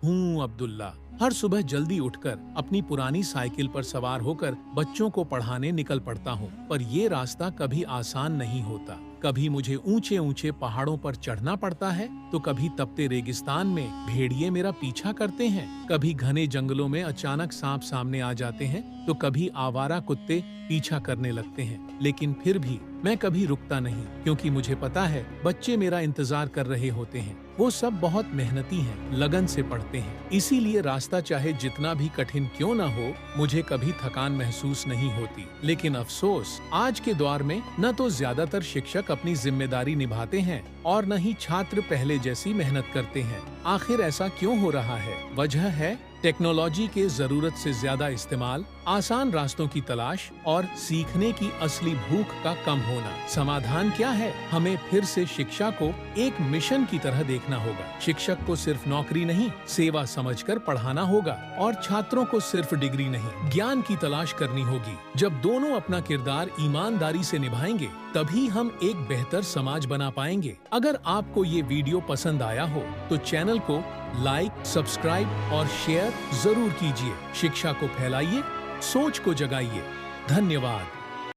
हूँ अब्दुल्ला। हर सुबह जल्दी उठकर अपनी पुरानी साइकिल पर सवार होकर बच्चों को पढ़ाने निकल पड़ता हूँ, पर ये रास्ता कभी आसान नहीं होता। कभी मुझे ऊंचे ऊंचे पहाड़ों पर चढ़ना पड़ता है, तो कभी तपते रेगिस्तान में भेड़िए मेरा पीछा करते हैं, कभी घने जंगलों में अचानक सांप सामने आ जाते हैं, तो कभी आवारा कुत्ते पीछा करने लगते हैं। लेकिन फिर भी मैं कभी रुकता नहीं, क्योंकि मुझे पता है बच्चे मेरा इंतजार कर रहे होते हैं। वो सब बहुत मेहनती हैं, लगन से पढ़ते हैं। इसीलिए रास्ता चाहे जितना भी कठिन क्यों न हो, मुझे कभी थकान महसूस नहीं होती। लेकिन अफसोस, आज के दौर में न तो ज्यादातर शिक्षक अपनी जिम्मेदारी निभाते हैं और न ही छात्र पहले जैसी मेहनत करते हैं। आखिर ऐसा क्यों हो रहा है? वजह है टेक्नोलॉजी के जरूरत से ज्यादा इस्तेमाल, आसान रास्तों की तलाश और सीखने की असली भूख का कम होना। समाधान क्या है? हमें फिर से शिक्षा को एक मिशन की तरह देखना होगा। शिक्षक को सिर्फ नौकरी नहीं, सेवा समझकर पढ़ाना होगा और छात्रों को सिर्फ डिग्री नहीं, ज्ञान की तलाश करनी होगी। जब दोनों अपना किरदार ईमानदारी से निभाएंगे, तभी हम एक बेहतर समाज बना पाएंगे। अगर आपको ये वीडियो पसंद आया हो तो चैनल को लाइक, सब्सक्राइब और शेयर जरूर कीजिए। शिक्षा को फैलाइए, सोच को जगाइए। धन्यवाद।